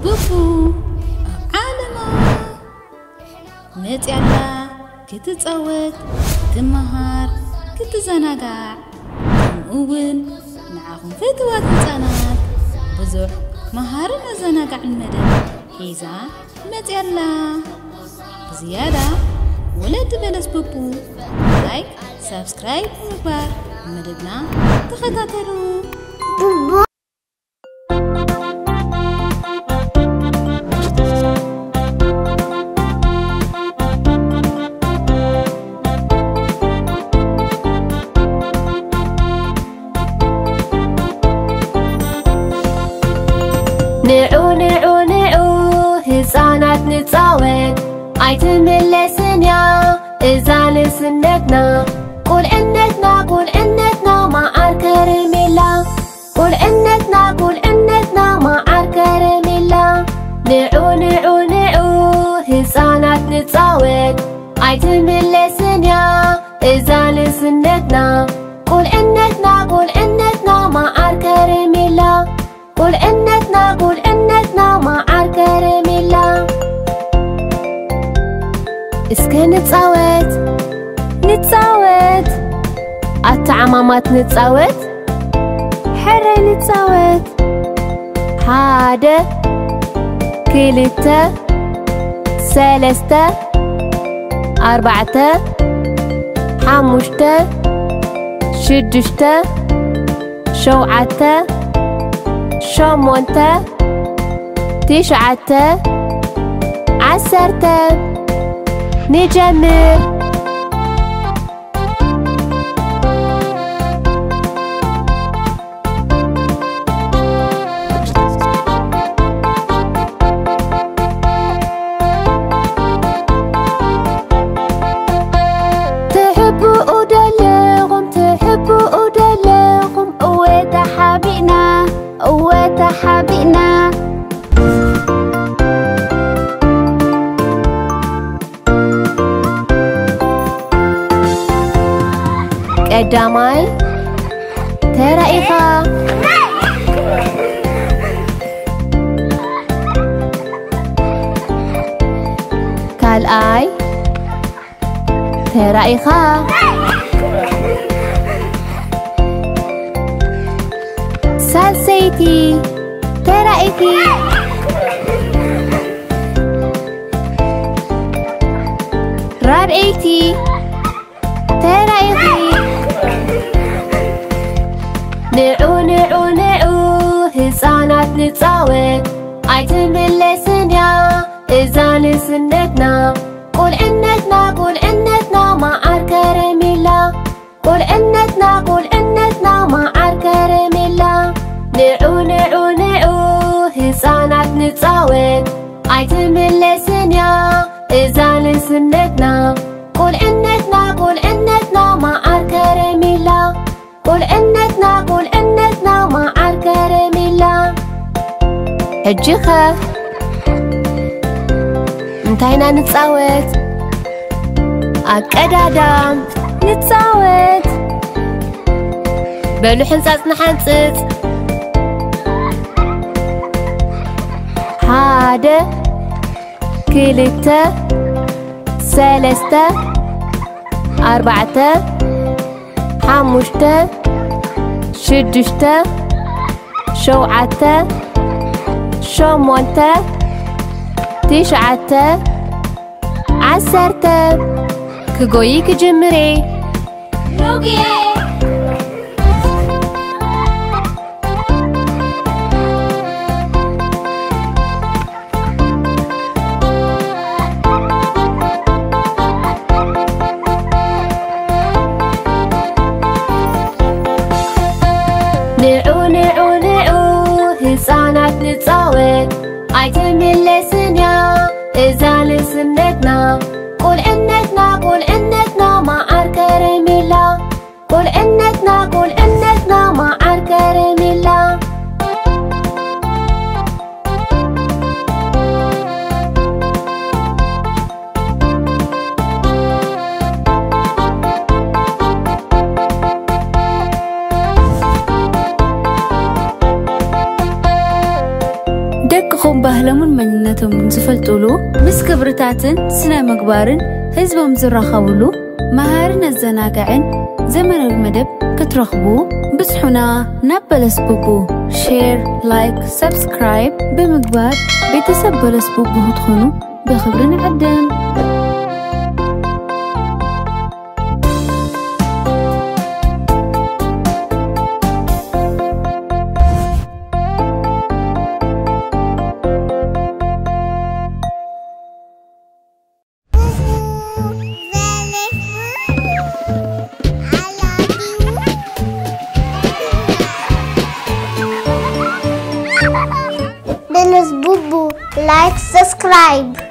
بوبو عالما نتيالا كتتصوت تمهار كتزناقع نقول معاهم فتوات نتانات بزح مهارنا زناقع المدن حيزا نتيالا بزيادة ولد بلس بوبو لايك سبسكرايب ومبار مددنا تخطاتلو بوبو نعو نعو نعو هزانات نتصاوت عيتملسن يا إذا لسنتنا قول إنتنا مع الكرميلا قول إنتنا مع الكرميلا نعو نعو نعو هزانات نتصاوت عيتملسن يا إذا لسنتنا قول إنتنا مع الكرميلا قول إنتنا مع الكرميلا اسكي نتصاوت التعمامات نتصاوت حري نتصاوت حادة كيلتة سلستة أربعة حموشتة شدشتة شوعة شمونتة تسعة عسرتة نجمر تحبوا أدلغم وتحبئنا قداماي ترائخا كالآي ترائخا سالسيتي ترائخي رابعيتي ترائخي نعو هزانات نتصاوت عيتملسن يا إذا لسنتنا قول إنتنا مع الكرميلا قول إنتنا مع الكرميلا نعو هزانات نتصاوت عيتملسن يا إذا لسنتنا قول إنتنا مع الكرميلا قول إنتنا مع الكرميلا حجخة انتينا نتصاوت أكدادام نتصاوت بلو حنصاص نحنصص حادة كيلتة سلستة أربعة حموشتة شدشتة شوعة شمونتة تسعة عسرتة كجوي كجمري روكي نعو هزانات نتصاوت عيتملسن يا إذا لسنتنا قول إنتنا مع الكرميلا قول إنتنا مع الكرميلا ባህሎምን መንነቶምን ዝፈልጡሉ ምስ ክብርታትን ስነ ምግባርን ህዝቦም ዝራኸብሉ መሃርን ኣዘናግዕን ዘመናዊ መደብ ክትረኽቡ ብጽሑና ናብ በለስ ቡቡ ሼር ላይክ ሰብስክራይብ ብምግባር ቤተሰብ በለስ ቡቡ ክትኾኑ ብኽብሪ ንዕድም Belos Bubu, like, subscribe.